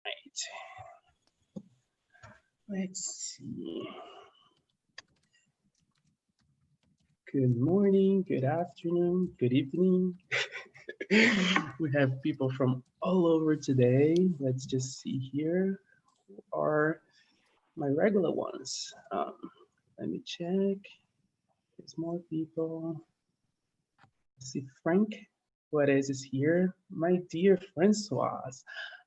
Right. Let's see. Good morning, good afternoon, good evening. We have people from all over today. Let's just see here. Who are my regular ones? Let me check. There's more people. I see Frank Juarez is here. My dear Francois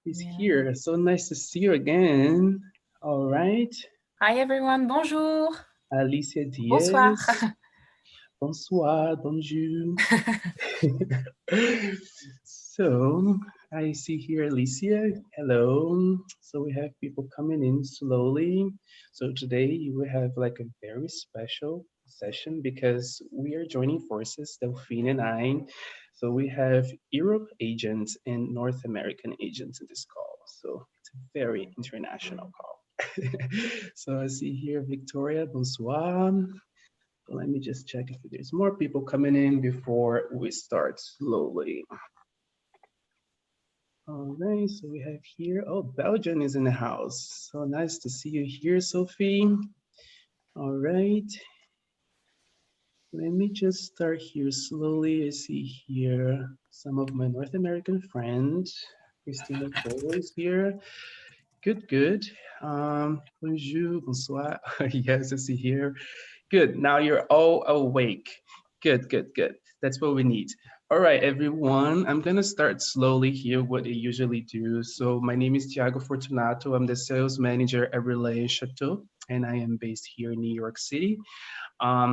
is Yeah. here. So nice to see you again. All right. Hi everyone, bonjour, Alicia bonsoir. Diaz. Bonsoir, bonjour. So I see here Alicia. Hello. So we have people coming in slowly. So today we have like a very special session because we are joining forces, Delphine and I. So we have Europe agents and North American agents in this call. So it's a very international call. So I see here Victoria, bonsoir. Let me just check if there's more people coming in before we start slowly. All right, so we have here, oh, Belgium is in the house. So nice to see you here, Sophie. All right, let me just start here slowly. I see here some of my North American friends. Christina Cole is here. Good, good. Bonjour, bonsoir. Yes, I see here. Good. Now you're all awake. Good, good, good. That's what we need. All right, everyone. I'm going to start slowly here, what I usually do. So, my name is Tiago Fortunato. I'm the sales manager at Relay Chateau, and I am based here in New York City.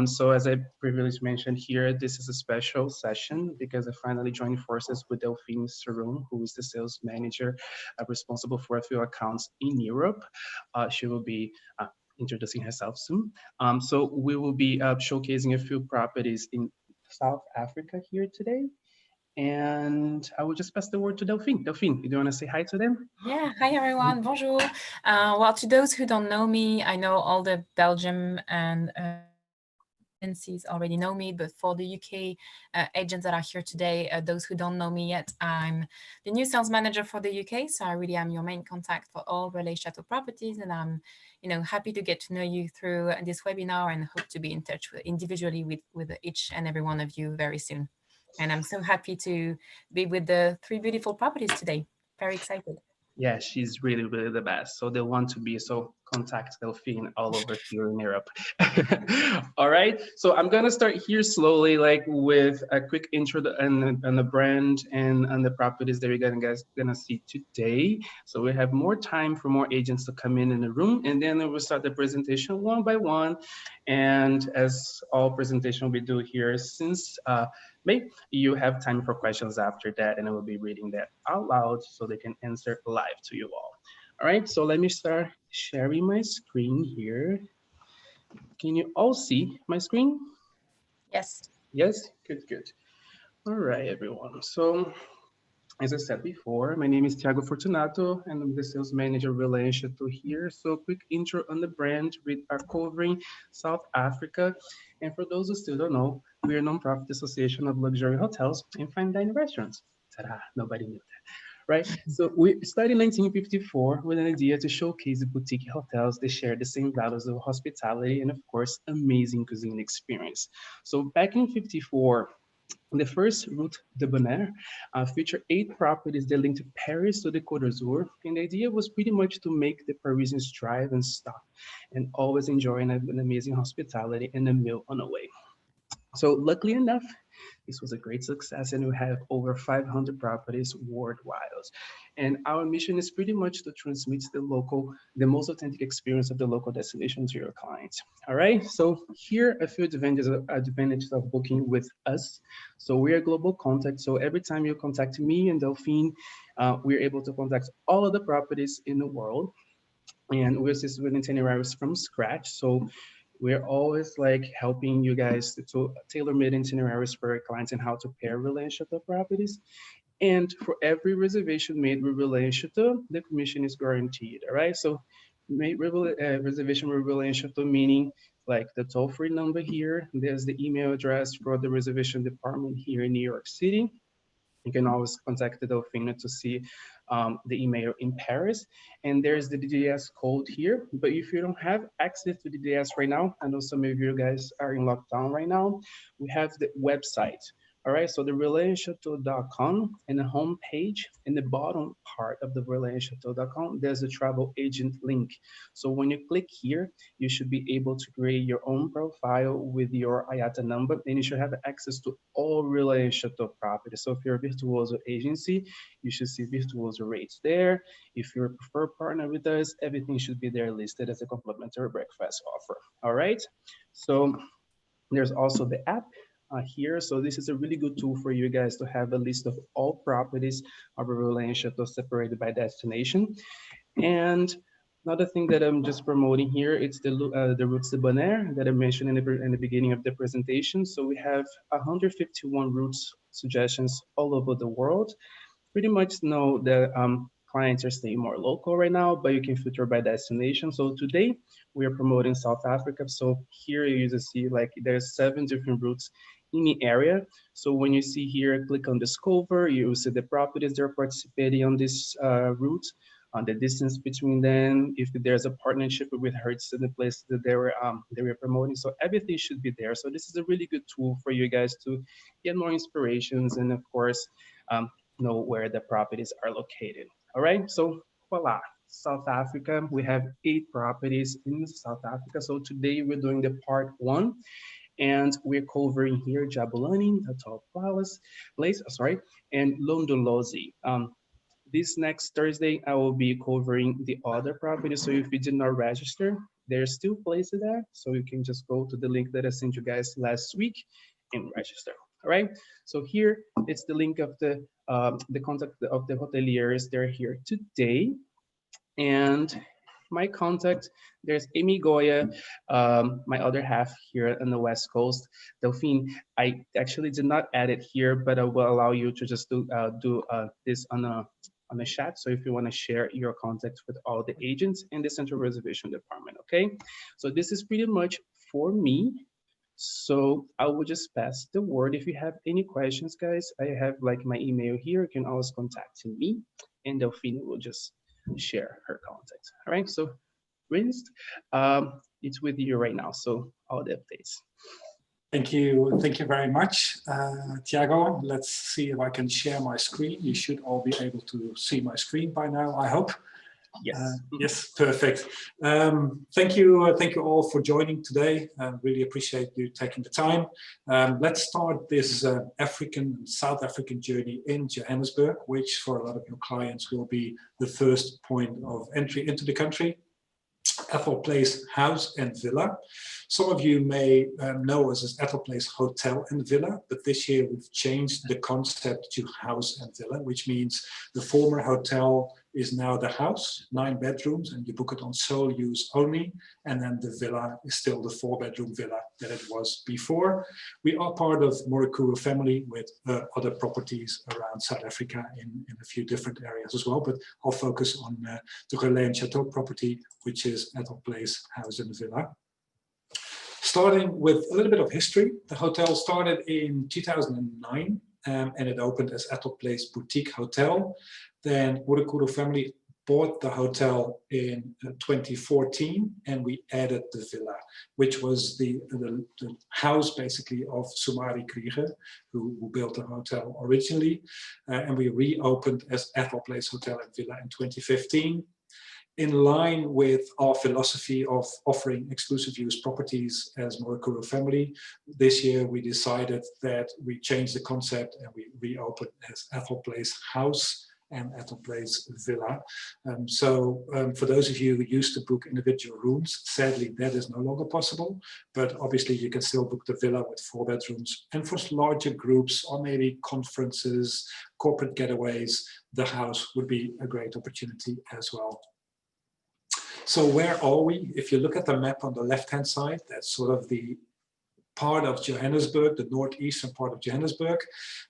So as I previously mentioned here, this is a special session because I finally joined forces with Delphine Saroun, who is the sales manager responsible for a few accounts in Europe. She will be introducing herself soon. So we will be showcasing a few properties in South Africa here today. And I will just pass the word to Delphine. Delphine, do you want to say hi to them? Yeah, hi everyone, bonjour. Well, to those who don't know me, I know all the Belgium and agencies already know me, but for the UK agents that are here today, those who don't know me yet, I'm the new sales manager for the UK. So I really am your main contact for all Relay Chateau properties, and I'm, happy to get to know you through this webinar and hope to be in touch individually with each and every one of you very soon. And I'm so happy to be with the three beautiful properties today. Very excited. Yeah, she's really, really the best. So they want to be so contact Delphine all over here in Europe. All right. So I'm gonna start here slowly, like with a quick intro on the brand and on the properties that we're gonna see today. So we have more time for more agents to come in the room, and then we'll start the presentation one by one. And as all presentation we do here, since May, you have time for questions after that, and I will be reading that out loud so they can answer live to you all. All right, so let me start sharing my screen here. Can you all see my screen? Yes. Yes, good, good. All right, everyone. So as I said before, my name is Tiago Fortunato, and I'm the sales manager relation to here. So quick intro on the brand. We are covering South Africa. And for those who still don't know, we are a nonprofit association of luxury hotels and fine dining restaurants. Ta-da, nobody knew that, right? So we started in 1954 with an idea to showcase the boutique hotels that share the same values of hospitality and, of course, amazing cuisine experience. So back in 54, the first Route de Bonaire featured 8 properties that linked Paris to the Côte d'Azur, and the idea was pretty much to make the Parisians drive and stop and always enjoy an amazing hospitality and a meal on the way. So luckily enough, this was a great success, and we have over 500 properties worldwide. And our mission is pretty much to transmit the most authentic experience of the local destination to your clients. All right. So here are a few advantages of booking with us. So we are global contact. So every time you contact me and Delphine, we're able to contact all of the properties in the world, and we assist with itineraries from scratch. So we're always like helping you guys to tailor-made itineraries for your clients and how to pair relationship properties. And for every reservation made with relationship, the commission is guaranteed. All right. So reservation with relationship, meaning like the toll-free number here. There's the email address for the reservation department here in New York City. You can always contact the Delphina to see the email in Paris. And there's the DDS code here. But if you don't have access to DDS right now, I know some of you guys are in lockdown right now, we have the website. All right, so the RelayaChateau.com, and the home page in the bottom part of the RelayaChateau.com, there's a travel agent link. So when you click here, you should be able to create your own profile with your IATA number, and you should have access to all Relaya Chateau properties. So if you're a Virtuoso agency, you should see Virtuoso rates there. If you're a preferred partner with us, everything should be there listed as a complimentary breakfast offer. All right, so there's also the app here. So this is a really good tool for you guys to have a list of all properties of a Relaya Chateau separated by destination. And another thing that I'm just promoting here, it's the routes de Bonaire that I mentioned in the beginning of the presentation. So we have 151 routes suggestions all over the world. Pretty much know that clients are staying more local right now, but you can filter by destination. So today we are promoting South Africa. So here you just see like there's 7 different routes in the area. So when you see here, click on Discover, you will see the properties that are participating on this route, on the distance between them, if there's a partnership with Hertz in the place that they were promoting. So everything should be there. So this is a really good tool for you guys to get more inspirations and of course, know where the properties are located. All right, so voila, South Africa. We have 8 properties in South Africa. So today we're doing the part 1. And we're covering here Jabulani, the Top Palace, and Londolozi. This next Thursday, I will be covering the other properties. So if you did not register, there's still places there. So you can just go to the link that I sent you guys last week and register. All right. So here it's the link of the contact of the hoteliers. They're here today. And my contact, there's Amy Goya, my other half here on the West Coast. Delphine, I actually did not add it here, but I will allow you to just do this on a chat. So if you want to share your contact with all the agents in the Central Reservation Department, okay? So this is pretty much for me. So I will just pass the word. If you have any questions, guys, I have like my email here. You can always contact me, and Delphine will just share her contact. All right, so Rinst, it's with you right now. So all the updates. Thank you very much, Tiago. Let's see if I can share my screen. You should all be able to see my screen by now, I hope. Yes. Yes, perfect. Thank you all for joining today. Really appreciate you taking the time. Let's start this South African journey in Johannesburg, which for a lot of your clients will be the first point of entry into the country. Ethel Place House and Villa. Some of you may know us as Ethel Place Hotel and Villa, but this year we've changed the concept to House and Villa, which means the former hotel is now the house, 9 bedrooms, and you book it on sole use only. And then the villa is still the 4-bedroom villa that it was before. We are part of Murukuru family with other properties around South Africa in a few different areas as well, but I'll focus on the Relaya Chateau property, which is Ethel Place House and Villa. Starting with a little bit of history, the hotel started in 2009 and it opened as Ethel Place Boutique Hotel. Then Murukuru family bought the hotel in 2014 and we added the villa, which was the house basically of Sumari Krieger, who built the hotel originally. And we reopened as Ethel Place Hotel and Villa in 2015. In line with our philosophy of offering exclusive use properties as Murukuru family, this year we decided that we changed the concept and we reopened as Ethel Place House and Ethel Place Villa. For those of you who used to book individual rooms, sadly that is no longer possible, but obviously you can still book the villa with 4 bedrooms. And for larger groups or maybe conferences, corporate getaways, the house would be a great opportunity as well. So where are we? If you look at the map on the left-hand side, that's sort of the part of Johannesburg, the northeastern part of Johannesburg.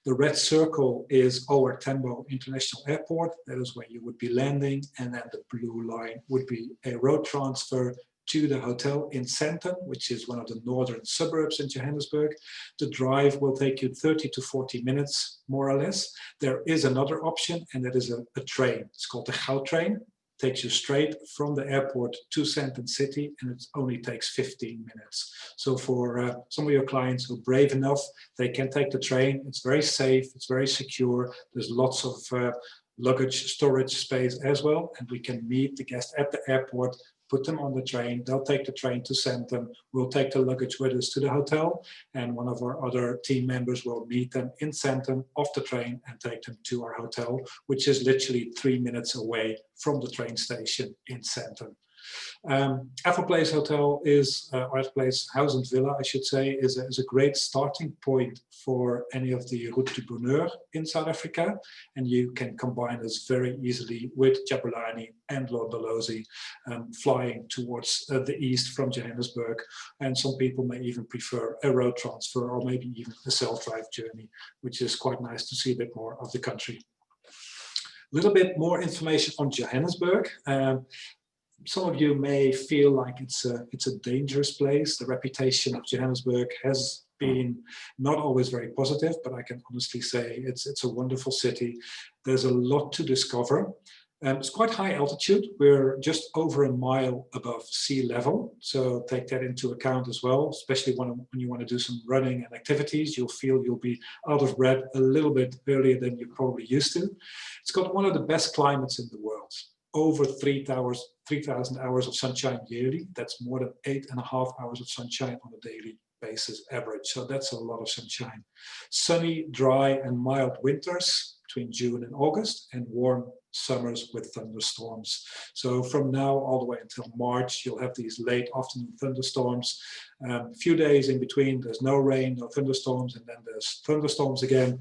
The red circle is OR Tambo International Airport. That is where you would be landing. And then the blue line would be a road transfer to the hotel in Sandton, which is one of the northern suburbs in Johannesburg. The drive will take you 30 to 40 minutes, more or less. There is another option, and that is a train. It's called the Gautrain. Takes you straight from the airport to Sandton City, and it only takes 15 minutes. So for some of your clients who are brave enough, they can take the train. It's very safe, it's very secure. There's lots of luggage storage space as well, and we can meet the guests at the airport, put them on the train, they'll take the train to Sandton, we'll take the luggage with us to the hotel, and one of our other team members will meet them in Sandton off the train and take them to our hotel, which is literally 3 minutes away from the train station in Sandton. Apple Place Hotel is, or Apple Place House and Villa, I should say, is a great starting point for any of the Route du Bonheur in South Africa, and you can combine this very easily with Jabulani and Londolozi, flying towards the east from Johannesburg, and some people may even prefer a road transfer or maybe even a self-drive journey, which is quite nice to see a bit more of the country. A little bit more information on Johannesburg. Some of you may feel like it's a dangerous place. The reputation of Johannesburg has been not always very positive, but I can honestly say it's a wonderful city. There's a lot to discover. It's quite high altitude. We're just over a mile above sea level, so take that into account as well, especially when you want to do some running and activities. You'll feel you'll be out of breath a little bit earlier than you're probably used to. It's got one of the best climates in the world. Over 3,000 hours of sunshine yearly. That's more than 8.5 hours of sunshine on a daily basis average. So that's a lot of sunshine. Sunny, dry and mild winters between June and August, and warm summers with thunderstorms. So from now all the way until March, you'll have these late afternoon thunderstorms. A few days in between, there's no rain, no thunderstorms, and then there's thunderstorms again.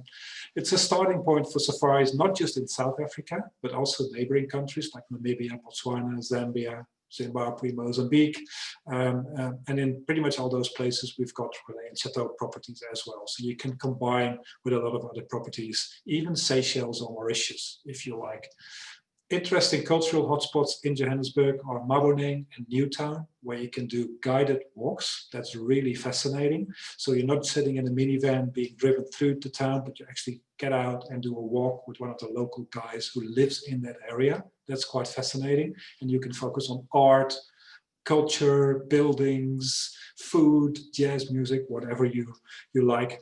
It's a starting point for safaris, not just in South Africa, but also neighboring countries like Namibia, Botswana, Zambia, Zimbabwe, Mozambique, and in pretty much all those places we've got relay and chateau properties as well. So you can combine with a lot of other properties, even Seychelles or Mauritius, if you like. Interesting cultural hotspots in Johannesburg are Maboneng and Newtown, where you can do guided walks. That's really fascinating. So you're not sitting in a minivan being driven through the town, but you actually get out and do a walk with one of the local guys who lives in that area. That's quite fascinating. And you can focus on art, culture, buildings, food, jazz music, whatever you like.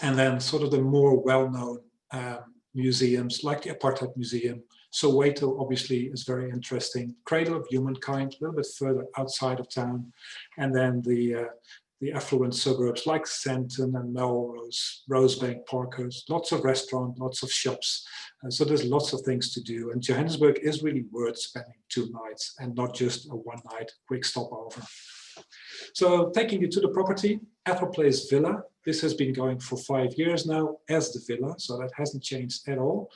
And then sort of the more well-known museums like the Apartheid Museum. Soweto obviously is very interesting. Cradle of Humankind, a little bit further outside of town. And then the affluent suburbs like Sandton and Melrose, Rosebank, Parkhurst, lots of restaurants, lots of shops. So there's lots of things to do. And Johannesburg is really worth spending 2 nights and not just a one-night quick stopover. So taking you to the property, Apple Place Villa. This has been going for 5 years now as the villa, so that hasn't changed at all.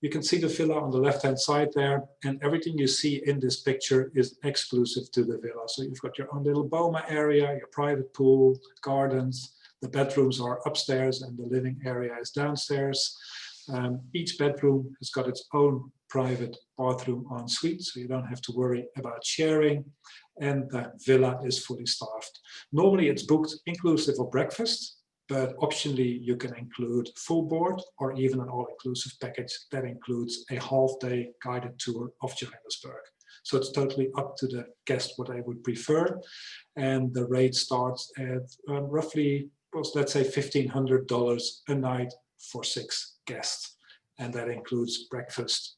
You can see the villa on the left-hand side there, and everything you see in this picture is exclusive to the villa. So you've got your own little boma area, your private pool, gardens, the bedrooms are upstairs and the living area is downstairs. Each bedroom has got its own private bathroom en suite, so you don't have to worry about sharing. And the villa is fully staffed. Normally it's booked inclusive of breakfast, but optionally you can include full board or even an all-inclusive package that includes a half-day guided tour of Johannesburg. So it's totally up to the guest what they would prefer. And the rate starts at roughly, well, let's say $1,500 a night for 6 guests. And that includes breakfast,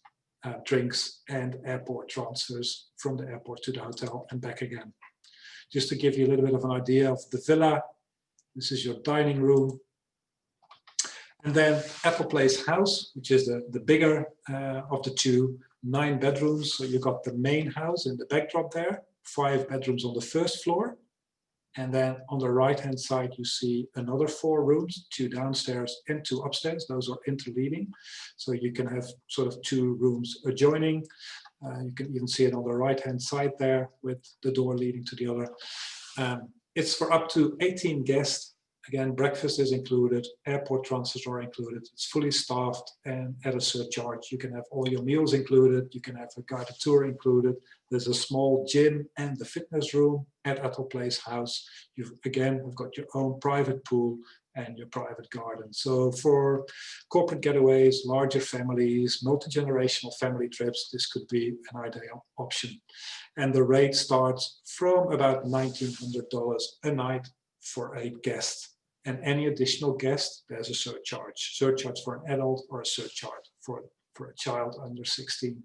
drinks and airport transfers from the airport to the hotel and back again. Just to give you a little bit of an idea of the villa, this is your dining room. And then Apple Place House, which is the bigger of the two, 9 bedrooms. So you got the main house in the backdrop there, 5 bedrooms on the first floor. And then on the right-hand side, you see another 4 rooms, 2 downstairs and 2 upstairs. Those are interleading. So you can have sort of 2 rooms adjoining. You can even see it on the right-hand side there with the door leading to the other. It's for up to 18 guests Again, breakfast is included, airport transfers are included, it's fully staffed and at a surcharge. You can have all your meals included, you can have a guided tour included. There's a small gym and the fitness room at Ethel Place House. You've got your own private pool and your private garden. So for corporate getaways, larger families, multi-generational family trips, this could be an ideal option. And the rate starts from about $1,900 a night for 8 guests. And any additional guest, there's a surcharge. Surcharge for an adult or a surcharge for a child under 16.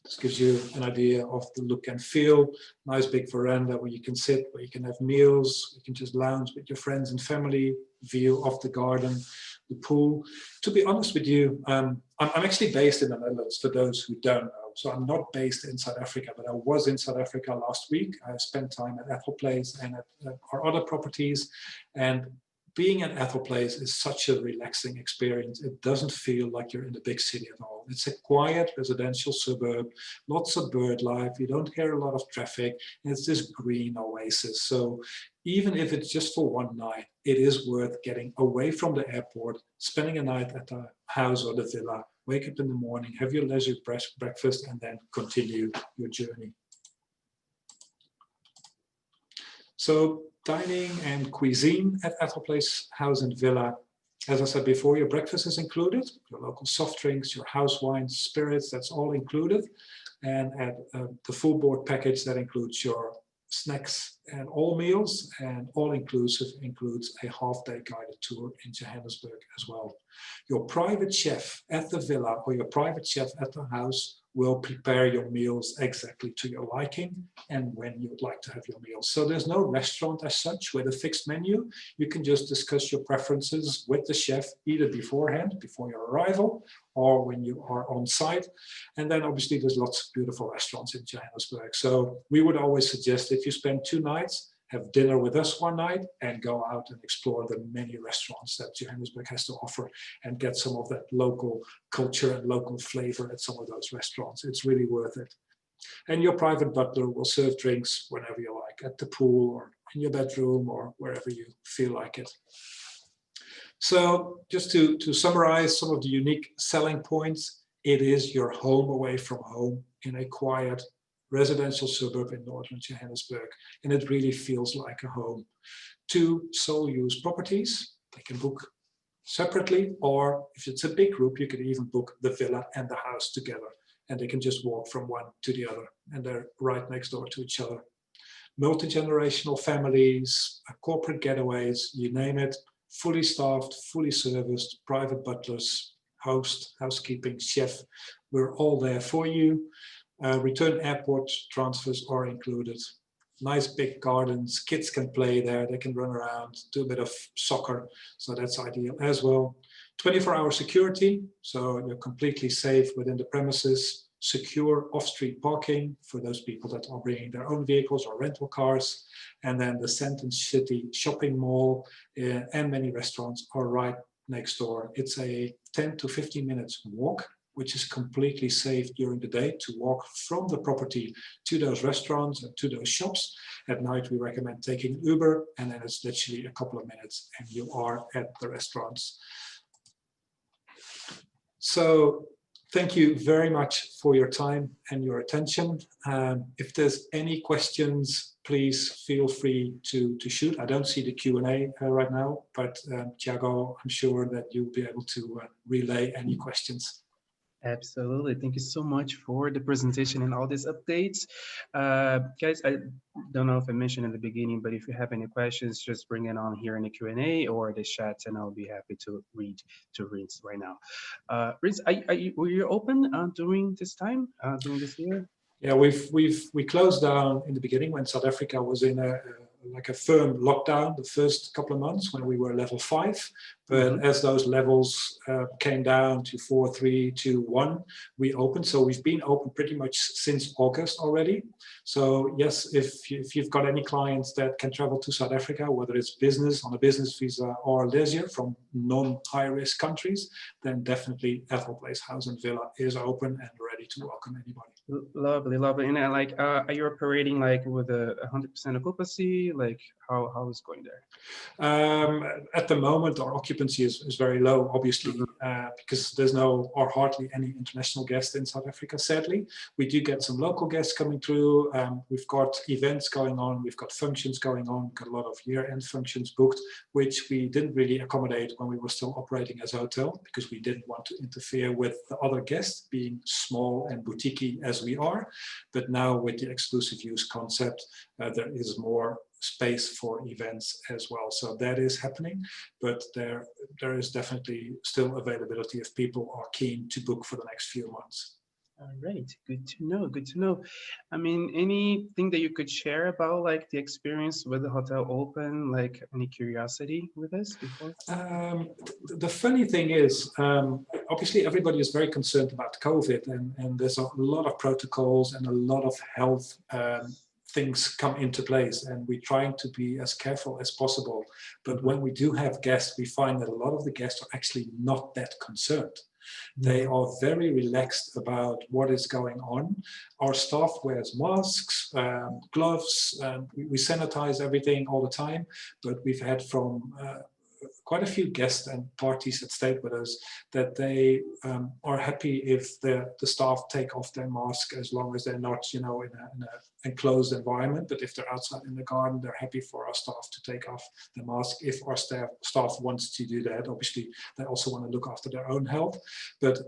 This gives you an idea of the look and feel. Nice big veranda where you can sit, where you can have meals, you can just lounge with your friends and family, view of the garden, the pool. To be honest with you, I'm actually based in the Netherlands, for those who don't know. So I'm not based in South Africa, but I was in South Africa last week. I spent time at Ethel Place and at our other properties. And being at Ethel Place is such a relaxing experience. It doesn't feel like you're in the big city at all. It's a quiet residential suburb, lots of bird life. You don't hear a lot of traffic. And it's this green oasis. So even if it's just for one night, it is worth getting away from the airport, spending a night at the house or the villa, wake up in the morning, have your leisure breakfast, and then continue your journey. So dining and cuisine at Ethel Place House and Villa. As I said before, your breakfast is included, your local soft drinks, your house wines, spirits, that's all included. And at the full board package, that includes your snacks and all meals, and all inclusive includes a half-day guided tour in Johannesburg as well. Your private chef at the villa or your private chef at the house will prepare your meals exactly to your liking and when you'd like to have your meals. So there's no restaurant as such with a fixed menu. You can just discuss your preferences with the chef either beforehand, before your arrival, or when you are on site. And then obviously there's lots of beautiful restaurants in Johannesburg. So we would always suggest if you spend 2 nights, have dinner with us one night and go out and explore the many restaurants that Johannesburg has to offer and get some of that local culture and local flavor at some of those restaurants. It's really worth it. And your private butler will serve drinks whenever you like, at the pool or in your bedroom or wherever you feel like it. So just to summarize some of the unique selling points, it is your home away from home in a quiet residential suburb in northern Johannesburg, and it really feels like a home. 2 sole use properties, they can book separately, or if it's a big group, you can even book the villa and the house together, and they can just walk from one to the other, and they're right next door to each other. Multi-generational families, corporate getaways, you name it, fully staffed, fully serviced, private butlers, host, housekeeping, chef, we're all there for you. Return airport transfers are included. Nice big gardens, kids can play there, they can run around, do a bit of soccer, so that's ideal as well. 24-hour security, so you're completely safe within the premises. Secure off-street parking for those people that are bringing their own vehicles or rental cars. And then the Sandton City shopping mall and many restaurants are right next door. It's a 10 to 15 minutes walk, which is completely safe during the day to walk from the property to those restaurants and to those shops. At night, we recommend taking Uber, and then it's literally a couple of minutes and you are at the restaurants. So thank you very much for your time and your attention. If there's any questions, please feel free to shoot. I don't see the Q&A right now, but Thiago, I'm sure that you'll be able to relay any questions. Absolutely. Thank you so much for the presentation and all these updates. Guys, I don't know if I mentioned in the beginning, but if you have any questions, just bring it on here in the Q&A or the chat, and I'll be happy to read right now. Riz, were you open during this time, during this year? Yeah, we closed down in the beginning when South Africa was in like a firm lockdown the first couple of months when we were level 5, But as those levels came down to 4, 3, 2, 1, we opened. So we've been open pretty much since August already. So yes, if you've got any clients that can travel to South Africa, whether it's business on a business visa or leisure from non-high-risk countries, then definitely Ethel Place House and Villa is open and ready to welcome anybody. Lovely, lovely. And like, are you operating like with a 100% occupancy? Like, how is going there? At the moment, our occupancy is very low, obviously, because there's no or hardly any international guests in South Africa, sadly. We do get some local guests coming through. We've got events going on. We've got functions going on. We've got a lot of year-end functions booked, which we didn't really accommodate when we were still operating as a hotel, because we didn't want to interfere with the other guests, being small and boutique as we are. But now with the exclusive use concept, there is more space for events as well. So that is happening, but there is definitely still availability if people are keen to book for the next few months. All right, good to know, good to know. I mean, anything that you could share about like the experience with the hotel open, like any curiosity with us before? The funny thing is, obviously everybody is very concerned about COVID, and there's a lot of protocols and a lot of health things come into place, and we're trying to be as careful as possible. But when we do have guests, we find that a lot of the guests are actually not that concerned. They are very relaxed about what is going on. Our staff wears masks, gloves, we sanitize everything all the time, but we've had from quite a few guests and parties that stayed with us that they are happy if the staff take off their mask, as long as they're not, you know, in an enclosed environment. But if they're outside in the garden, they're happy for our staff to take off the mask if our staff wants to do that. Obviously, they also want to look after their own health. But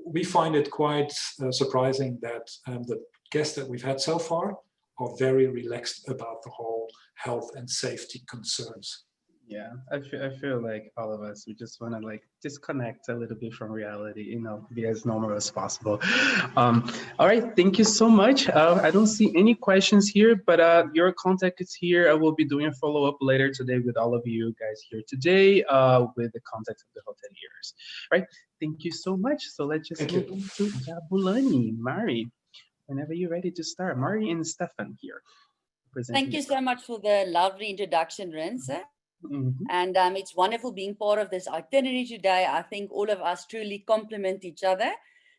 we find it quite surprising that the guests that we've had so far are very relaxed about the whole health and safety concerns. Yeah, I feel like all of us, we just want to like disconnect a little bit from reality, you know, be as normal as possible. All right, thank you so much. I don't see any questions here, but your contact is here. I will be doing a follow-up later today with all of you guys here today with the contact of the hoteliers. Right, thank you so much. So let's just move on to Jabulani. Mari, whenever you're ready to start. Mari and Stefan here. Thank you so much for the lovely introduction, Renze. And it's wonderful being part of this itinerary today. I think all of us truly complement each other.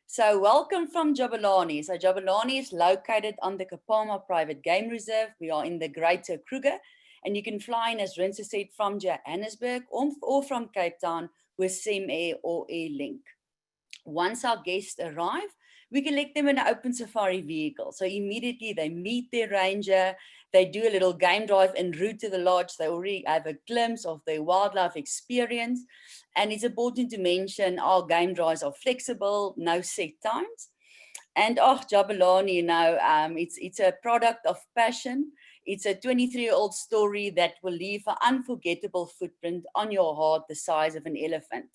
So welcome from Jabulani. So Jabulani is located on the Kapama Private Game Reserve. We are in the Greater Kruger, and you can fly in, as Renze said, from Johannesburg or from Cape Town with SimAir or Airlink. Once our guests arrive, we collect them in an open safari vehicle. So immediately they meet their ranger, they do a little game drive en route to the lodge. They already have a glimpse of their wildlife experience. And it's important to mention our game drives are flexible, no set times. And Jabulani, you know, it's a product of passion. It's a 23-year-old story that will leave an unforgettable footprint on your heart the size of an elephant.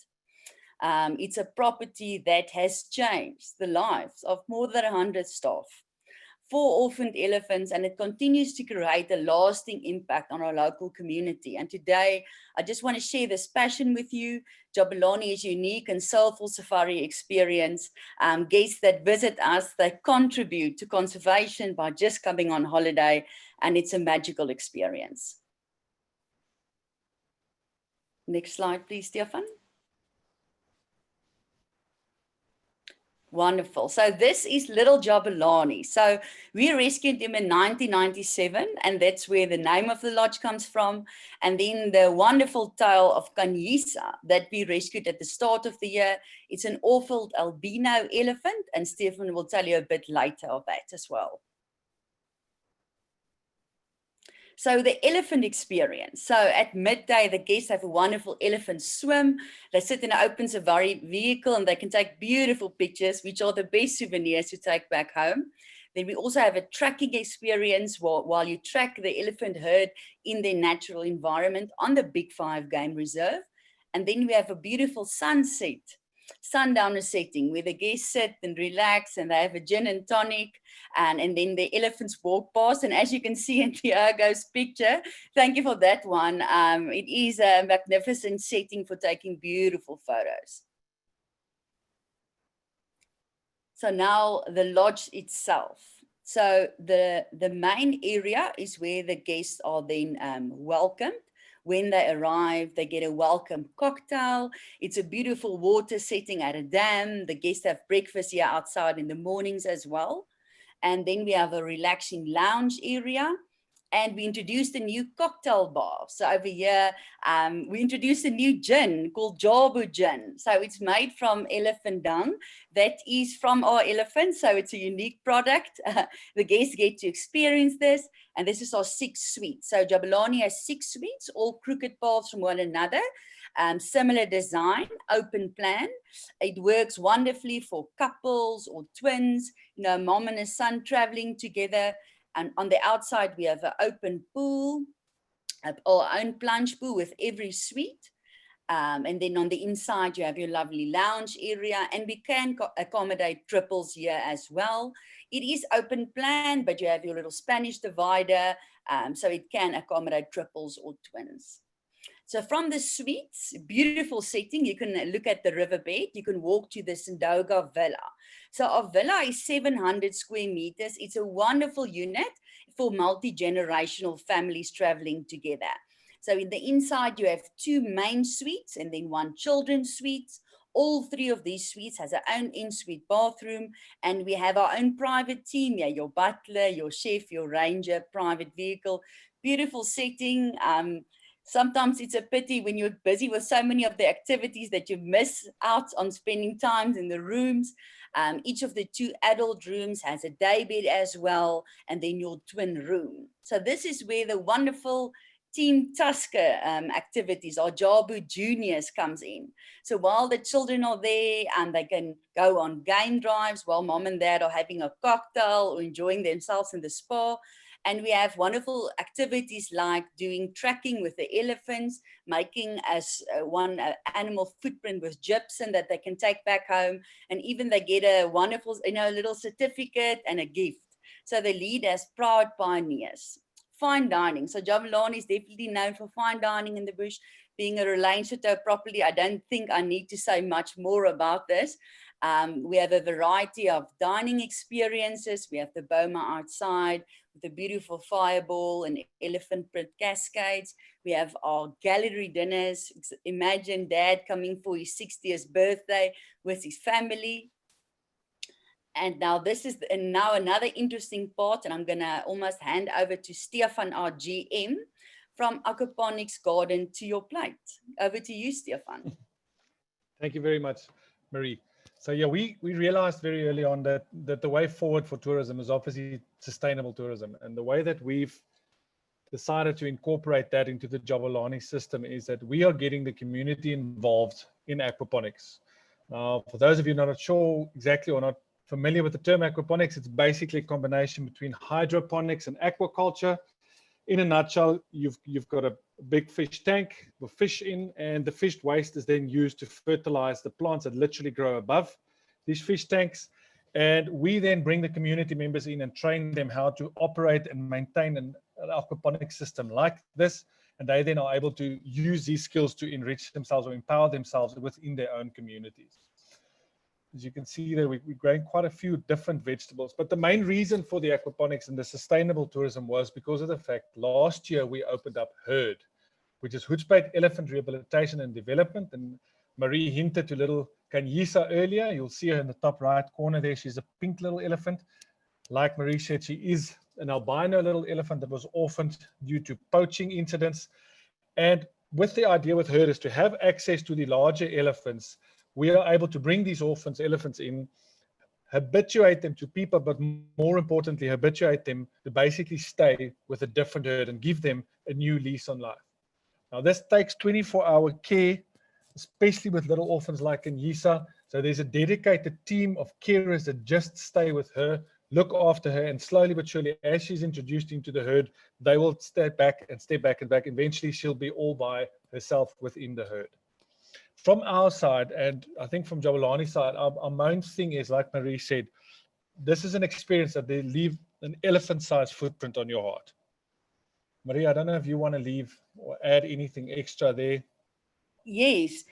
It's a property that has changed the lives of more than 100 staff, 4 orphaned elephants, and it continues to create a lasting impact on our local community. And today, I just want to share this passion with you. Jabulani is a unique and soulful safari experience. Guests that visit us, they contribute to conservation by just coming on holiday, and it's a magical experience. Next slide, please, Stefan. Wonderful. So this is little Jabulani. So we rescued him in 1997, and that's where the name of the lodge comes from. And then the wonderful tale of Kanyisa that we rescued at the start of the year. It's an orphaned albino elephant, and Stefan will tell you a bit later of that as well. So the elephant experience. So at midday, the guests have a wonderful elephant swim. They sit in an open safari vehicle and they can take beautiful pictures, which are the best souvenirs to take back home. Then we also have a tracking experience while you track the elephant herd in their natural environment on the Big 5 Game Reserve. And then we have a beautiful sunset sundowner setting where the guests sit and relax and they have a gin and tonic, and then the elephants walk past. And as you can see in Tiago's picture, thank you for that one. It is a magnificent setting for taking beautiful photos. So now the lodge itself. So the main area is where the guests are then welcomed. When they arrive, they get a welcome cocktail. It's a beautiful water setting at a dam. The guests have breakfast here outside in the mornings as well. And then we have a relaxing lounge area. And we introduced a new cocktail bar. So over here, we introduced a new gin called Jabu Gin. So it's made from elephant dung. That is from our elephants. So it's a unique product. The guests get to experience this. And this is our 6 suites. So Jabulani has 6 suites, all crooked paths from one another. Similar design, open plan. It works wonderfully for couples or twins, mom and a son traveling together. And on the outside, we have an open pool, our own plunge pool with every suite. And then on the inside, you have your lovely lounge area, and we can accommodate triples here as well. It is open plan, but you have your little Spanish divider, so it can accommodate triples or twins. So from the suites, beautiful setting, you can look at the riverbed, you can walk to the Sendoga Villa. So our villa is 700 square meters. It's a wonderful unit for multi-generational families traveling together. So in the inside, you have 2 main suites and then 1 children's suite. All 3 of these suites has their own in-suite bathroom, and we have our own private team here, your butler, your chef, your ranger, private vehicle, beautiful setting. Sometimes it's a pity when you're busy with so many of the activities that you miss out on spending time in the rooms. Each of the 2 adult rooms has a day bed as well, and then your twin room. So this is where the wonderful Team Tusker activities, our Jabu Juniors, comes in. So while the children are there, they can go on game drives while mom and dad are having a cocktail or enjoying themselves in the spa. And we have wonderful activities like doing tracking with the elephants, making one animal footprint with gypsum that they can take back home. And even they get a wonderful, little certificate and a gift. So they lead as proud pioneers. Fine dining. So Jabulani is definitely known for fine dining in the bush. Being a Relaine Chateau properly, I don't think I need to say much more about this. We have a variety of dining experiences. We have the boma outside with a beautiful fireball and elephant print cascades. We have our gallery dinners. Imagine dad coming for his 60th birthday with his family. And now this is now another interesting part, and I'm going to almost hand over to Stefan, our GM, from Aquaponics Garden to your plate. Over to you, Stefan. Thank you very much, Marie. So yeah, we realized very early on that the way forward for tourism is obviously sustainable tourism. And the way that we've decided to incorporate that into the Jabulani system is that we are getting the community involved in aquaponics. Now, for those of you not sure exactly or not familiar with the term aquaponics, it's basically a combination between hydroponics and aquaculture. In a nutshell, you've got a big fish tank with fish in, and the fish waste is then used to fertilize the plants that literally grow above these fish tanks. And we then bring the community members in and train them how to operate and maintain an aquaponics system like this. And they then are able to use these skills to enrich themselves or empower themselves within their own communities. As you can see there, we're growing quite a few different vegetables. But the main reason for the aquaponics and the sustainable tourism was because of the fact last year we opened up HERD, which is Hoedspruit Elephant Rehabilitation and Development. And Marie hinted to little Kanyisa earlier. You'll see her in the top right corner there. She's a pink little elephant. Like Marie said, she is an albino little elephant that was orphaned due to poaching incidents. And with the idea with HERD is to have access to the larger elephants, we are able to bring these elephants in, habituate them to people, but more importantly, habituate them to basically stay with a different herd and give them a new lease on life. Now, this takes 24-hour care, especially with little orphans like Kanyisa. So there's a dedicated team of carers that just stay with her, look after her, and slowly but surely, as she's introduced into the herd, they will step back and back. Eventually, she'll be all by herself within the herd. from our side, and I think from Jabulani's side, our main thing is, like Marie said, this is an experience that they leave an elephant-sized footprint on your heart. Marie, I don't know if you want to leave or add anything extra there. Yes.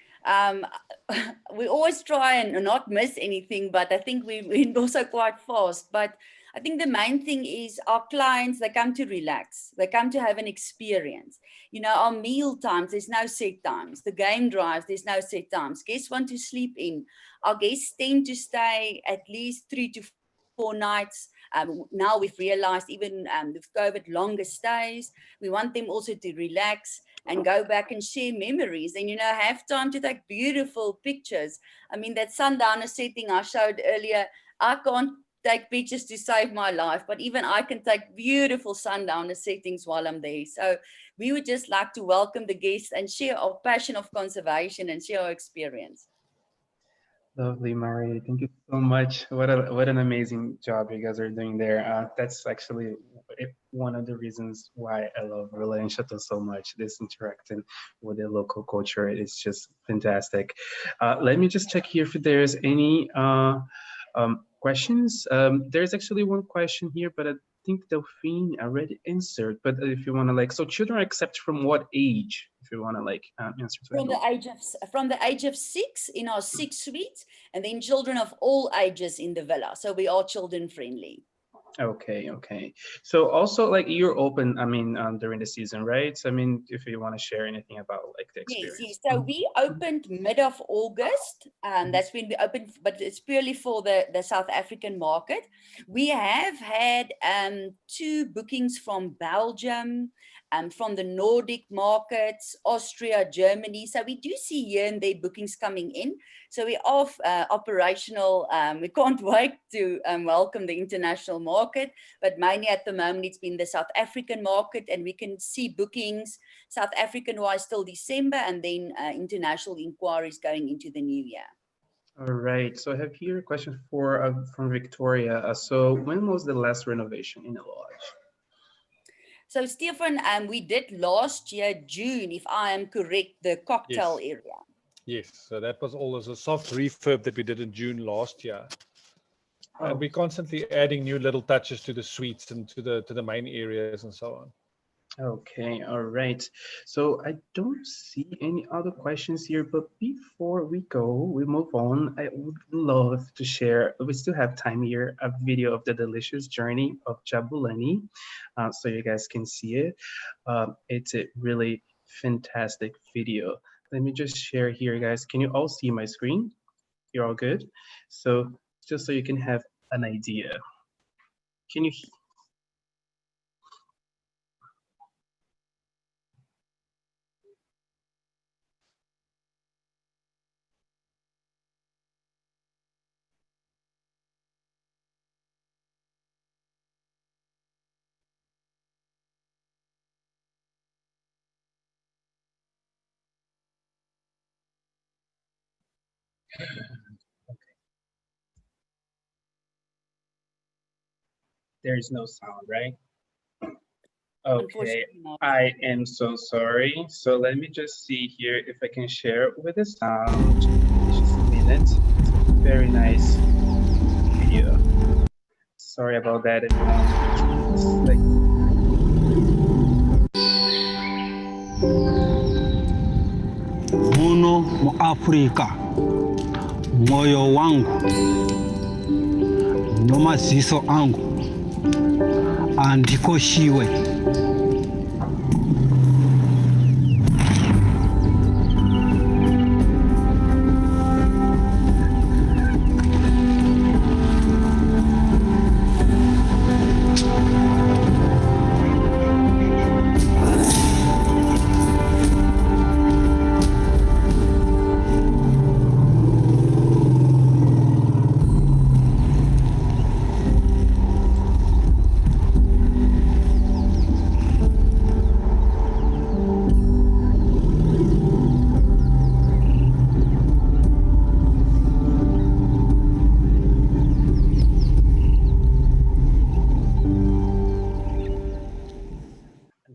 We always try and not miss anything, but I think we're also quite fast. But I think the main thing is our clients, they come to relax. They come to have an experience. You know, our meal times, there's no set times. The game drives, there's no set times. Guests want to sleep in. Our guests tend to stay at least 3 to 4 nights. Now we've realized even with COVID, longer stays. We want them also to relax and go back and share memories and, you know, have time to take beautiful pictures. I mean, that sundowner setting I showed earlier, I can't take pictures to save my life, but even I can take beautiful sundowner settings while I'm there. So we would just like to welcome the guests and share our passion of conservation and share our experience. Lovely, Marie. Thank you so much. What an amazing job you guys are doing there. That's actually one of the reasons why I love Relais and Chateau so much. This interacting with the local culture is just fantastic. Let me just check here if there's any questions. There's actually one question here, but I think Delphine already answered. But if you want to, like, so children are accepted from what age? If you want to, like, answer to from the age of 6 in our 6 suites, and then children of all ages in the villa. So we are children friendly. Okay. So also, like, you're open, I mean, during the season, right? So, I mean, if you want to share anything about, like, the experience. Yes. So we opened mid of August. That's when we opened, but it's purely for the South African market. We have had 2 bookings from Belgium, from the Nordic markets, Austria, Germany. So we do see here and there bookings coming in. So we are operational. We can't wait to welcome the international market, but mainly at the moment it's been the South African market, and we can see bookings South African wise till December, and then international inquiries going into the new year. All right. So I have here a question from Victoria. So when was the last renovation in the lodge? So Stefan, we did last year, June, if I am correct, the cocktail area. Yes, so that was all as a soft refurb that we did in June last year. Oh. And we're constantly adding new little touches to the suites and to the main areas and so on. Okay, all right. So I don't see any other questions here, but before we move on, I would love to share, we still have time here, a video of the delicious journey of Jabulani, so you guys can see it. It's a really fantastic video. Let me just share here, guys. Can you all see my screen? You're all good? So just so you can have an idea. Can you Okay. There is no sound, right? Okay, I am so sorry. So let me just see here if I can share with the sound. Just a minute. It's a very nice video. Sorry about that. Muno mu Afrika, moyo wangu, nyoma ziso angu, andiko shiwe.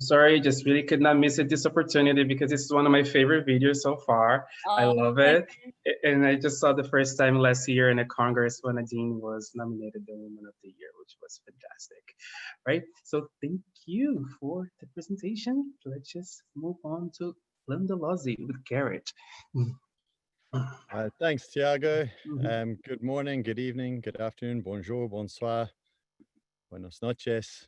sorry, just really could not miss this opportunity because this is one of my favorite videos so far. I love it. And I just saw the first time last year in a Congress when Nadine was nominated the Woman of the Year, which was fantastic, right? So thank you for the presentation. Let's just move on to Londolozi with Garrett. Thanks, Tiago. Mhm. Good morning, good evening, good afternoon, bonjour, bonsoir, buenos noches.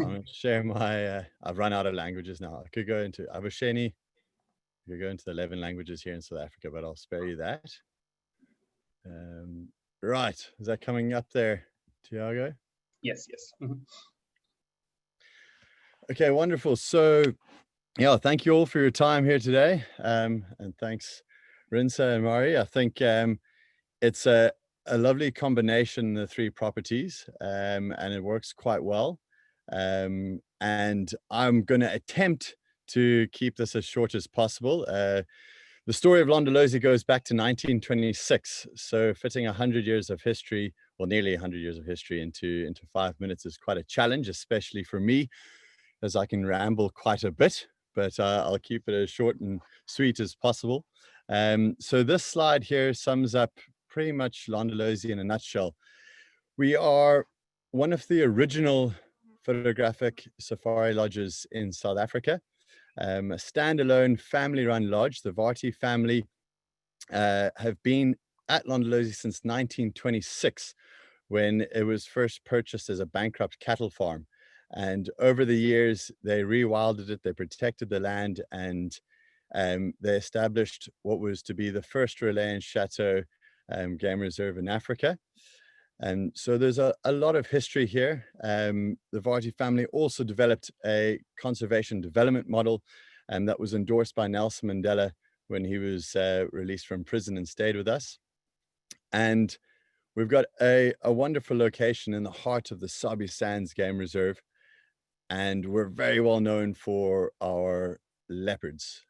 I'm going to share my, I've run out of languages now. I could go into Avuxeni, I could go into the 11 languages here in South Africa, but I'll spare you that. Right, is that coming up there, Tiago? Yes, yes. Mhm. Okay, wonderful. So, yeah, thank you all for your time here today. And thanks, Rinsa and Mari. I think it's a lovely combination, the three properties, and it works quite well. And I'm going to attempt to keep this as short as possible. The story of Londolozi goes back to 1926, so fitting 100 years of history, well, nearly 100 years of history into 5 minutes is quite a challenge, especially for me, as I can ramble quite a bit, but I'll keep it as short and sweet as possible. So this slide here sums up pretty much Londolozi in a nutshell. We are one of the original photographic safari lodges in South Africa, a standalone family-run lodge. The Varty family have been at Londolozi since 1926, when it was first purchased as a bankrupt cattle farm. And over the years, they rewilded it, they protected the land, and they established what was to be the first relay and chateau game reserve in Africa. And so there's a lot of history here. The Varty family also developed a conservation development model, and that was endorsed by Nelson Mandela when he was released from prison and stayed with us. And we've got a wonderful location in the heart of the Sabi Sands Game Reserve, and we're very well known for our leopards.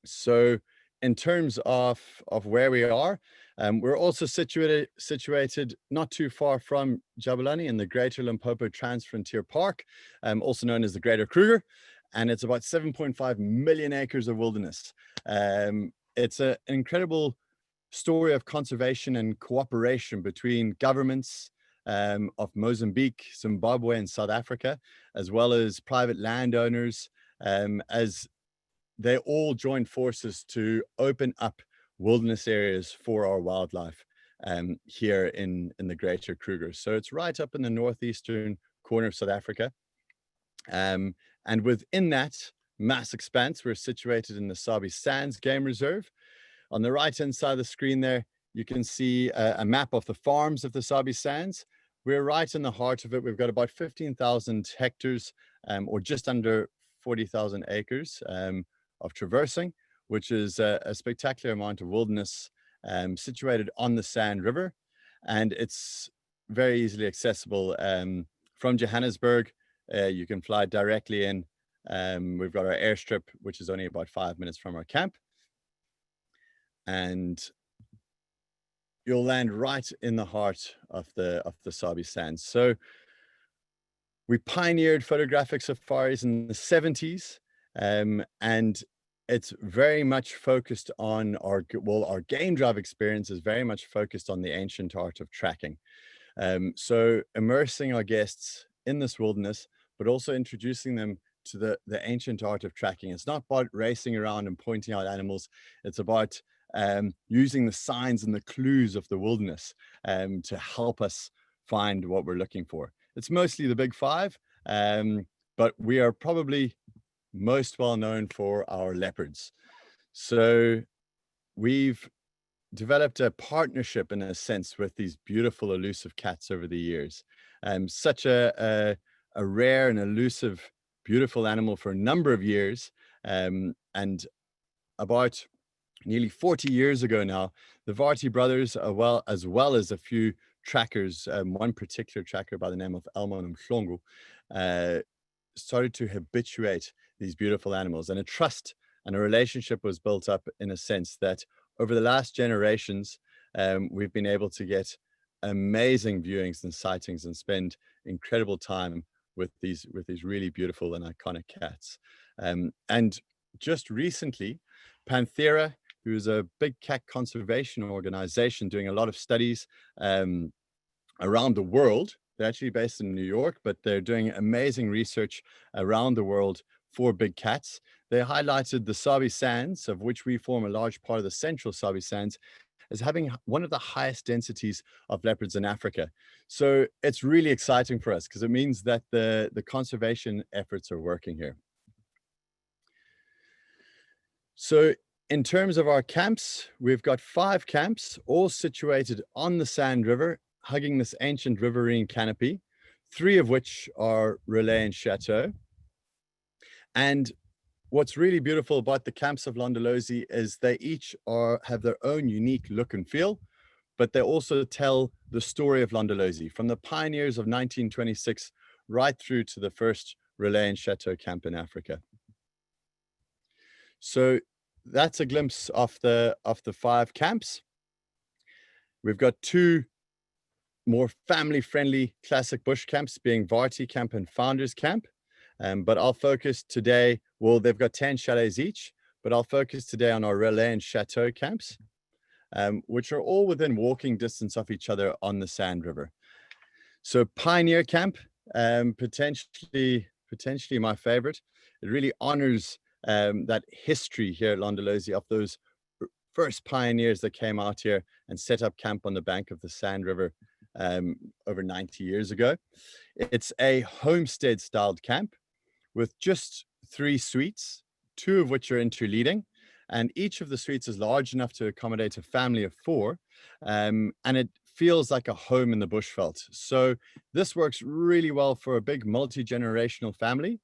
So in terms of where we are, we're also situated not too far from Jabulani in the Greater Limpopo Transfrontier Park, also known as the Greater Kruger, and it's about 7.5 million acres of wilderness. It's an incredible story of conservation and cooperation between governments of Mozambique, Zimbabwe, and South Africa, as well as private landowners, as they all joined forces to open up wilderness areas for our wildlife here in the Greater Kruger. So it's right up in the northeastern corner of South Africa. And within that mass expanse, we're situated in the Sabi Sands Game Reserve. On the right-hand side of the screen there, you can see a map of the farms of the Sabi Sands. We're right in the heart of it. We've got about 15,000 hectares, or just under 40,000 acres of traversing, which is a spectacular amount of wilderness situated on the Sand River. And it's very easily accessible from Johannesburg. You can fly directly in. We've got our airstrip, which is only about 5 minutes from our camp. And you'll land right in the heart of the Sabi Sands. So we pioneered photographic safaris in the 70s, and it's very much focused on our game drive experience is very much focused on the ancient art of tracking. So immersing our guests in this wilderness, but also introducing them to the ancient art of tracking. It's not about racing around and pointing out animals. It's about using the signs and the clues of the wilderness to help us find what we're looking for. It's mostly the big five, but we are probably most well known for our leopards. So we've developed a partnership in a sense with these beautiful elusive cats over the years. Such a rare and elusive, beautiful animal for a number of years. And about nearly 40 years ago now, the Varty brothers, as well as a few trackers, one particular tracker by the name of Elmon Mhlongo, started to habituate these beautiful animals, and a trust and a relationship was built up in a sense that over the last generations, we've been able to get amazing viewings and sightings and spend incredible time with these really beautiful and iconic cats. And just recently, Panthera, who is a big cat conservation organization doing a lot of studies around the world. They're actually based in New York, but they're doing amazing research around the world for big cats. They highlighted the Sabi Sands, of which we form a large part of the central Sabi Sands, as having one of the highest densities of leopards in Africa. So it's really exciting for us because it means that the conservation efforts are working here. So in terms of our camps, we've got 5 camps, all situated on the Sand River, hugging this ancient riverine canopy, 3 of which are Relais and Chateau. And what's really beautiful about the camps of Londolozi is they each have their own unique look and feel, but they also tell the story of Londolozi from the pioneers of 1926 right through to the first Relais and Chateau camp in Africa. So that's a glimpse of the 5 camps. We've got 2 more family-friendly classic bush camps, being Varti Camp and Founders Camp. But I'll focus today, well, they've got 10 chalets each, but I'll focus today on our Relais and Chateau camps, which are all within walking distance of each other on the Sand River. So Pioneer Camp, potentially my favorite. It really honors that history here at Londolozi of those first pioneers that came out here and set up camp on the bank of the Sand River over 90 years ago. It's a homestead styled camp with just 3 suites, 2 of which are interleading, and each of the suites is large enough to accommodate a family of 4, and it feels like a home in the bushveld. So this works really well for a big multi-generational family,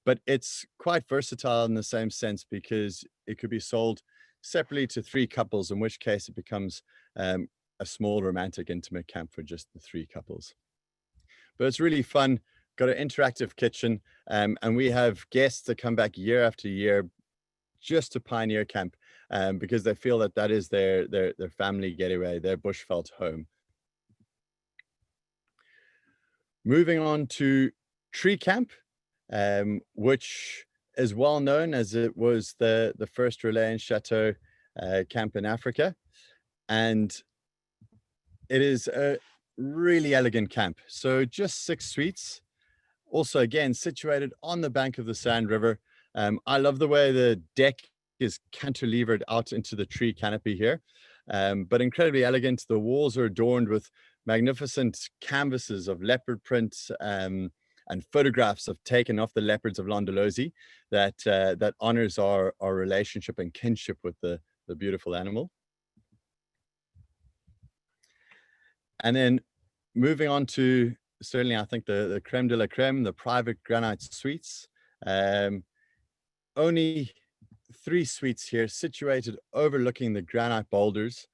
but it's quite versatile in the same sense because it could be sold separately to 3 couples, in which case it becomes a small romantic intimate camp for just the 3 couples. But it's really fun, got an interactive kitchen, and we have guests that come back year after year just to Pioneer Camp because they feel that that is their family getaway, their bushveld home. Moving on to Tree Camp, which is well known as it was the first Relais and Chateau camp in Africa. And it is a really elegant camp. So just 6 suites, also again, situated on the bank of the Sand River. I love the way the deck is cantilevered out into the tree canopy here, but incredibly elegant. The walls are adorned with magnificent canvases of leopard print and photographs taken of the leopards of Londolozi that honors our relationship and kinship with the beautiful animal. And then moving on to certainly, I think the creme de la creme, the private granite suites. Only 3 suites here situated overlooking the granite boulders.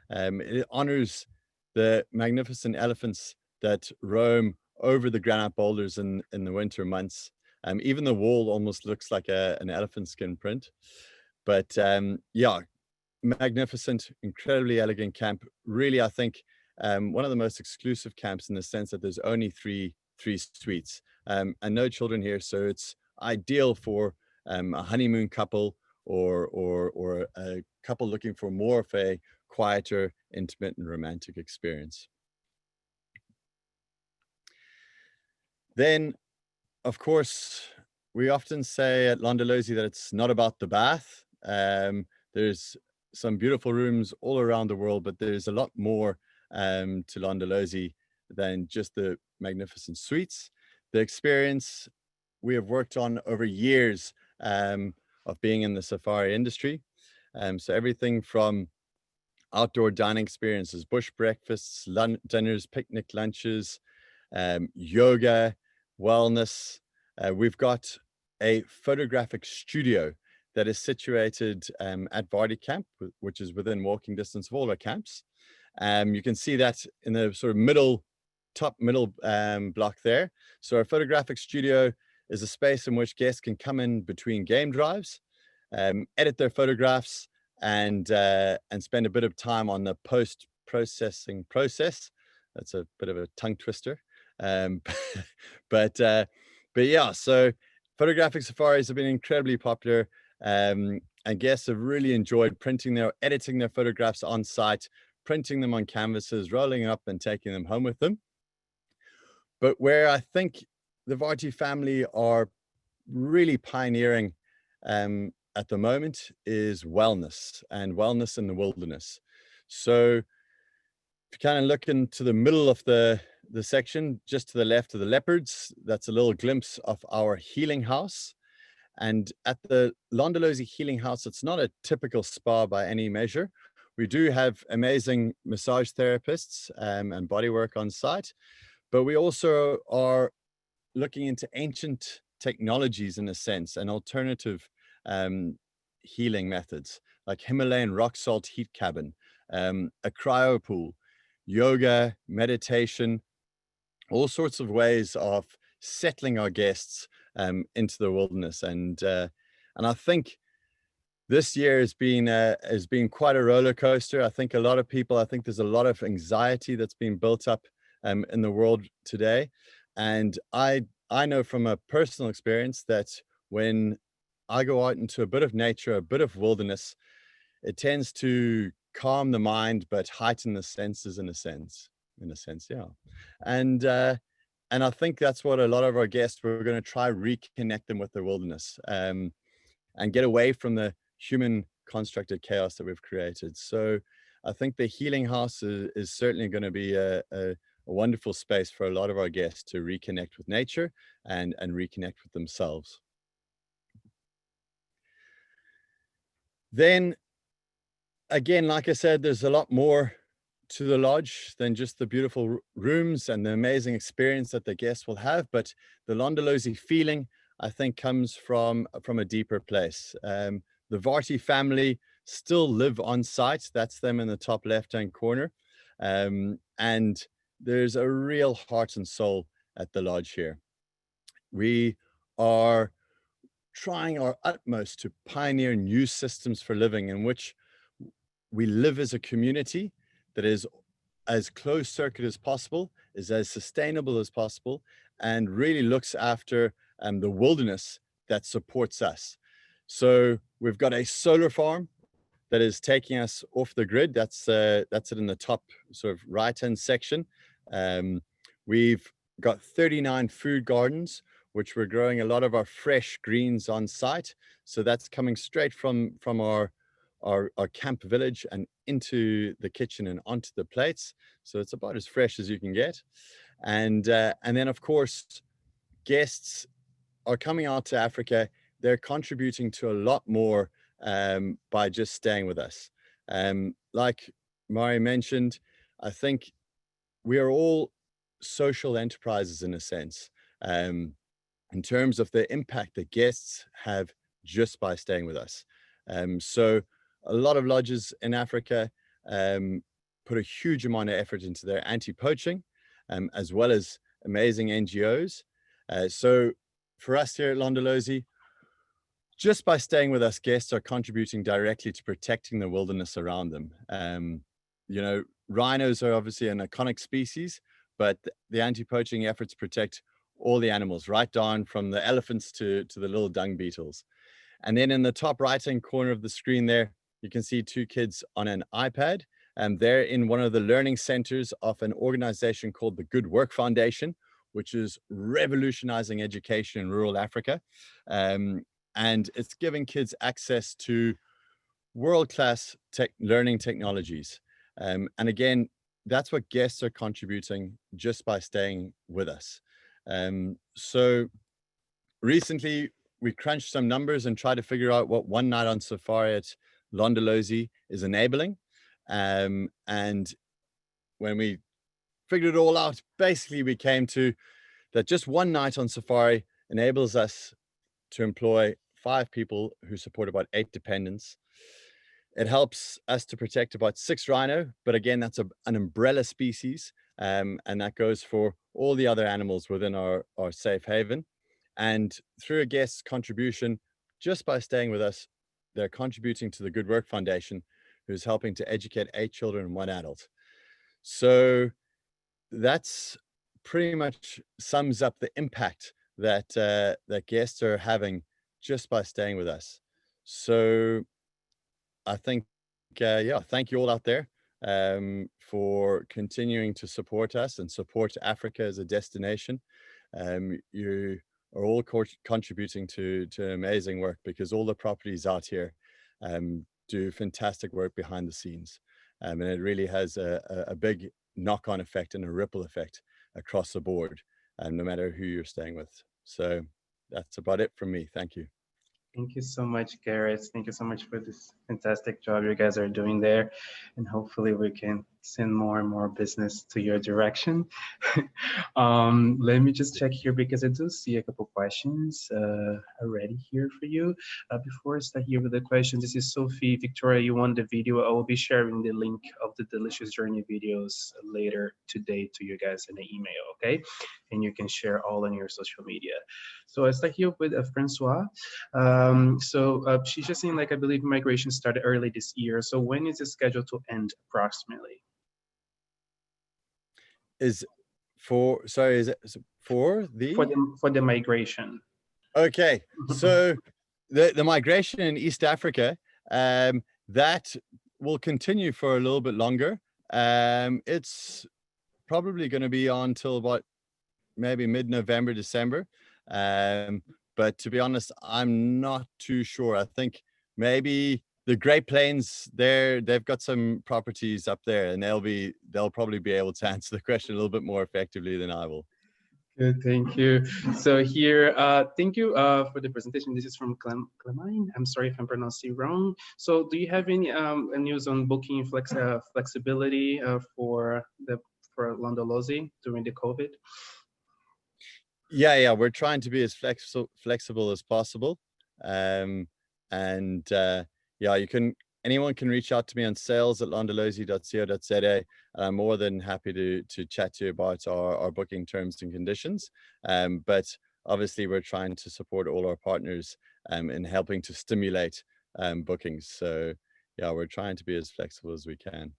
It honors the magnificent elephants that roam over the granite boulders in the winter months. Even the wall almost looks like an elephant skin print. But yeah, magnificent, incredibly elegant camp. Really, I think one of the most exclusive camps in the sense that there's only three suites and no children here. So it's ideal for a honeymoon couple or a couple looking for more of a quieter, intimate and romantic experience. Then, of course, we often say at Londolozi that it's not about the bath. There's some beautiful rooms all around the world, but there's a lot more to Londolozi than just the magnificent suites. The experience we have worked on over years of being in the safari industry. So everything from outdoor dining experiences, bush breakfasts, dinners, picnic lunches, yoga, wellness. We've got a photographic studio that is situated at Varti Camp, which is within walking distance of all our camps. You can see that in the sort of top middle block there. So our photographic studio is a space in which guests can come in between game drives, edit their photographs, and spend a bit of time on the post-processing process. That's a bit of a tongue twister. but yeah, so photographic safaris have been incredibly popular, and guests have really enjoyed editing their photographs on site, printing them on canvases, rolling up and taking them home with them. But where I think the Varty family are really pioneering at the moment is wellness, and wellness in the wilderness. So if you kind of look into the middle of the section, just to the left of the leopards, that's a little glimpse of our healing house. And at the Londolozi Healing House, it's not a typical spa by any measure. We do have amazing massage therapists and bodywork on site, but we also are looking into ancient technologies, in a sense, and alternative healing methods like Himalayan rock salt heat cabin, a cryo pool, yoga, meditation, all sorts of ways of settling our guests into the wilderness. And I think this year has been quite a roller coaster. I think there's a lot of anxiety that's been built up in the world today. And I know from a personal experience that when I go out into a bit of nature, a bit of wilderness, it tends to calm the mind, but heighten the senses in a sense, yeah. And I think that's what a lot of our guests, we're going to try reconnect them with the wilderness and get away from the human constructed chaos that we've created. So I think the healing house is certainly going to be a wonderful space for a lot of our guests to reconnect with nature and reconnect with themselves. Then again, like I said, there's a lot more to the lodge than just the beautiful rooms and the amazing experience that the guests will have, but the Londolozi feeling, I think, comes from a deeper place. The Varty family still live on site. That's them in the top left-hand corner. And there's a real heart and soul at the lodge here. We are trying our utmost to pioneer new systems for living in which we live as a community that is as closed circuit as possible, is as sustainable as possible, and really looks after the wilderness that supports us. So we've got a solar farm that is taking us off the grid. That's it in the top sort of right-hand section. We've got 39 food gardens, which we're growing a lot of our fresh greens on site. So that's coming straight from our camp village and into the kitchen and onto the plates. So it's about as fresh as you can get. And then of course, guests are coming out to Africa. They're contributing to a lot more by just staying with us. Like Mari mentioned, I think we are all social enterprises in a sense, in terms of the impact that guests have just by staying with us. So a lot of lodges in Africa put a huge amount of effort into their anti-poaching, as well as amazing NGOs. So for us here at Londolozi, just by staying with us, guests are contributing directly to protecting the wilderness around them. You know, rhinos are obviously an iconic species, but the anti-poaching efforts protect all the animals, right down from the elephants to the little dung beetles. And then in the top right-hand corner of the screen there, you can see two kids on an iPad, and they're in one of the learning centers of an organization called the Good Work Foundation, which is revolutionizing education in rural Africa. And it's giving kids access to world-class learning technologies. And again, that's what guests are contributing just by staying with us. So recently we crunched some numbers and tried to figure out what one night on safari at Londolozi is enabling. And when we figured it all out, basically we came to that just one night on safari enables us to employ 5 people who support about 8 dependents. It helps us to protect about 6 rhino, but again, that's an umbrella species, and that goes for all the other animals within our safe haven. And through a guest's contribution, just by staying with us, they're contributing to the Good Work Foundation, who's helping to educate 8 children and 1 adult. So that's pretty much sums up the impact that that guests are having just by staying with us. So I think, yeah, thank you all out there for continuing to support us and support Africa as a destination. You are all contributing to amazing work, because all the properties out here do fantastic work behind the scenes. And it really has a big knock-on effect and a ripple effect across the board, no matter who you're staying with. So that's about it from me. Thank you. Thank you so much, Gareth. Thank you so much for this fantastic job you guys are doing there. And hopefully we can send more and more business to your direction. Let me just check here, because I do see a couple questions already here for you. Before I start here with the questions, this is Sophie. Victoria, you want the video? I will be sharing the link of the Delicious Journey videos later today to you guys in the email, okay? And you can share all on your social media. So I start here with Francois. She's just saying, like, I believe migration started early this year. So when is it scheduled to end approximately? Is it for the migration? Okay, so the migration in East Africa, that will continue for a little bit longer. It's probably going to be on till about maybe mid-November, December. But to be honest, I'm not too sure. I think maybe the Great Plains, they've got some properties up there, and they'll probably be able to answer the question a little bit more effectively than I will. Good, thank you. So here, thank you for the presentation. This is from Clemine. I'm sorry if I'm pronouncing it wrong. So do you have any news on booking flexibility for Londolozi during the COVID? Yeah, we're trying to be as flexible as possible. Yeah, anyone can reach out to me on sales@londolozi.co.za. I'm more than happy to chat to you about our booking terms and conditions. But obviously we're trying to support all our partners in helping to stimulate bookings. So yeah, we're trying to be as flexible as we can.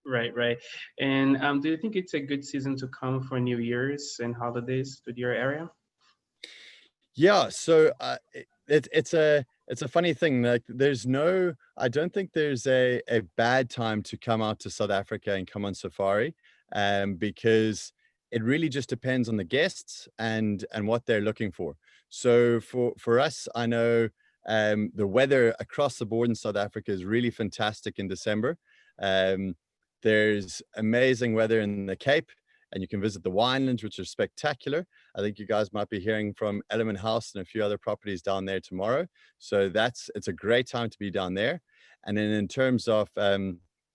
Right. And do you think it's a good season to come for New Year's and holidays to your area? Yeah, so it's a funny thing. Like, I don't think there's a bad time to come out to South Africa and come on safari, because it really just depends on the guests and what they're looking for. So for us, I know the weather across the board in South Africa is really fantastic in December. There's amazing weather in the Cape, and you can visit the winelands, which are spectacular. I think you guys might be hearing from Element House and a few other properties down there tomorrow. So it's a great time to be down there. And then in terms of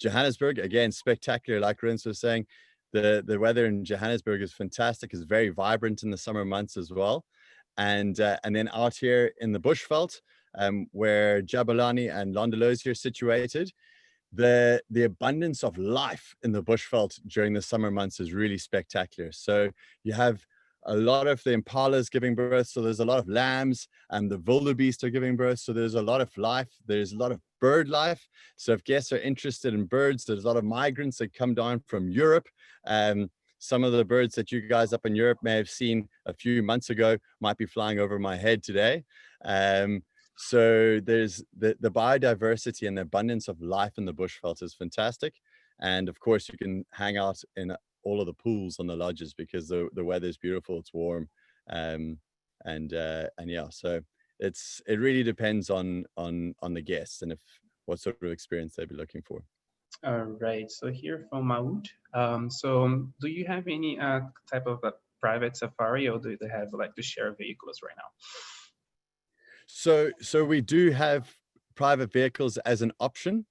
Johannesburg, again, spectacular. Like Rins was saying, the weather in Johannesburg is fantastic. It's very vibrant in the summer months as well. And then out here in the Bushveld, where Jabulani and Londolozi are situated, the abundance of life in the Bushveld during the summer months is really spectacular. So you have a lot of the impalas giving birth, so there's a lot of lambs, and the wildebeest are giving birth, so there's a lot of life. There's a lot of bird life. So if guests are interested in birds, there's a lot of migrants that come down from Europe. Some of the birds that you guys up in Europe may have seen a few months ago might be flying over my head today. So there's the biodiversity and the abundance of life in the Bushveld is fantastic. And of course, you can hang out in all of the pools on the lodges because the weather is beautiful, it's warm. And yeah, so it really depends on the guests and what sort of experience they'd be looking for. All right, so here from Maud. So do you have any type of a private safari, or do they have like to share vehicles right now? So we do have private vehicles as an option,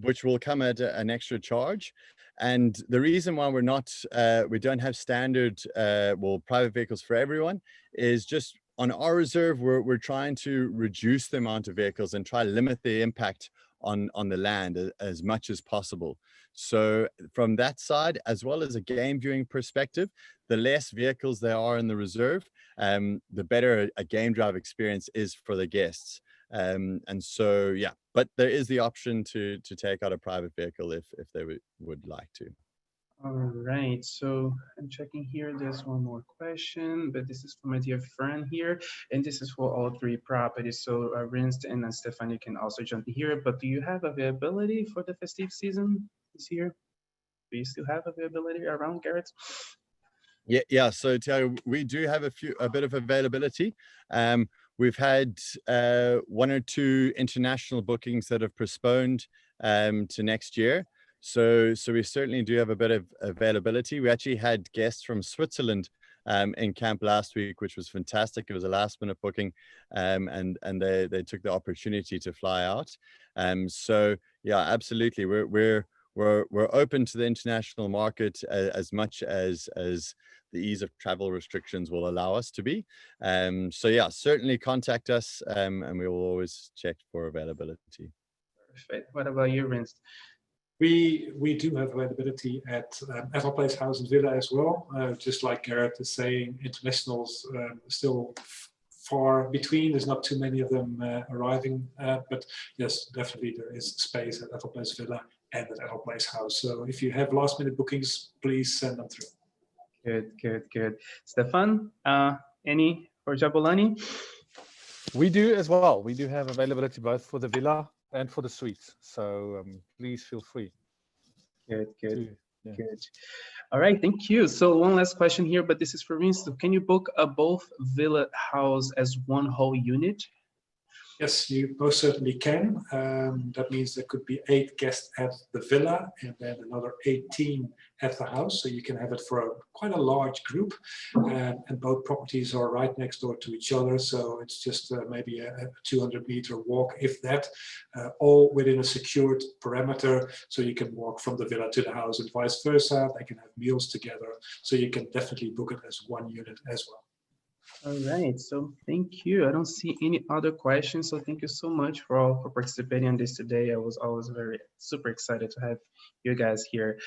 which will come at an extra charge. And the reason why we don't have standard, private vehicles for everyone is just on our reserve, we're trying to reduce the amount of vehicles and try to limit the impact on the land as much as possible. So from that side, as well as a game viewing perspective, the less vehicles there are in the reserve, the better a game drive experience is for the guests. And so, yeah, but there is the option to take out a private vehicle if they would like to. All right, so I'm checking here. There's one more question, but this is from my dear friend here, and this is for all three properties. So Rinst and Stephanie can also jump in here. But do you have availability for the festive season this year? Do you still have availability around, Garrett? Yeah. So Tiago, we do have a bit of availability. We've had 1 or 2 international bookings that have postponed to next year. So we certainly do have a bit of availability. We actually had guests from Switzerland in camp last week, which was fantastic. It was a last-minute booking, and they took the opportunity to fly out. So yeah, absolutely, we're open to the international market as much as the ease of travel restrictions will allow us to be. So yeah, certainly contact us, and we will always check for availability. Perfect. What about you, Rinst? We do have availability at Ethel Place House and Villa as well. Just like Garrett is saying, internationals still far between. There's not too many of them arriving, but yes, definitely there is space at Ethel Place Villa and at Ethel Place House. So if you have last-minute bookings, please send them through. Good. Stefan, any for Jabulani? We do as well. We do have availability both for the villa and for the suites. So please feel free. Good. All right, thank you. So one last question here, but this is for Rinst. Can you book both villa house as one whole unit? Yes, you most certainly can. That means there could be 8 guests at the villa and then another 18 at the house. So you can have it for quite a large group. And both properties are right next door to each other. So it's just maybe a 200-meter walk, if that, all within a secured parameter. So you can walk from the villa to the house and vice versa. They can have meals together. So you can definitely book it as one unit as well. All right, so thank you. I don't see any other questions, so thank you so much for participating on this today. I was always super excited to have you guys here,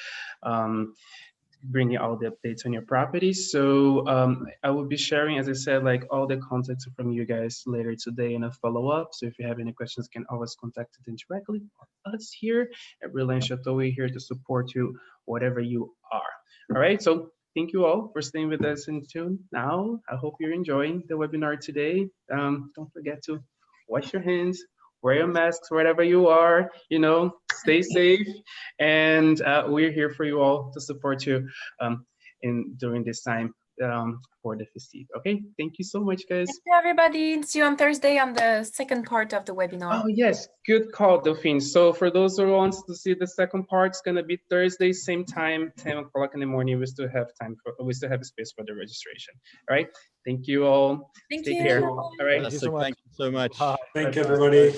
bringing all the updates on your properties. So I will be sharing, as I said, like all the contacts from you guys later today in a follow-up. So if you have any questions, you can always contact them directly or us here at Brilliant Chateau. We're here to support you, whatever you are. All right, so thank you all for staying with us in tune. Now, I hope you're enjoying the webinar today. Don't forget to wash your hands, wear your masks wherever you are, stay safe. And we're here for you all to support you during this time for the festive. Okay, thank you so much, guys. Thank you, everybody. See you on Thursday on the second part of the webinar. Oh, yes, good call, Delphine. So for those who want to see the second part, it's going to be Thursday, same time, 10 o'clock in the morning. We still have space for the registration. All right, thank you all. Thank Take you. care. All right. Thank you so much. Thank you, everybody.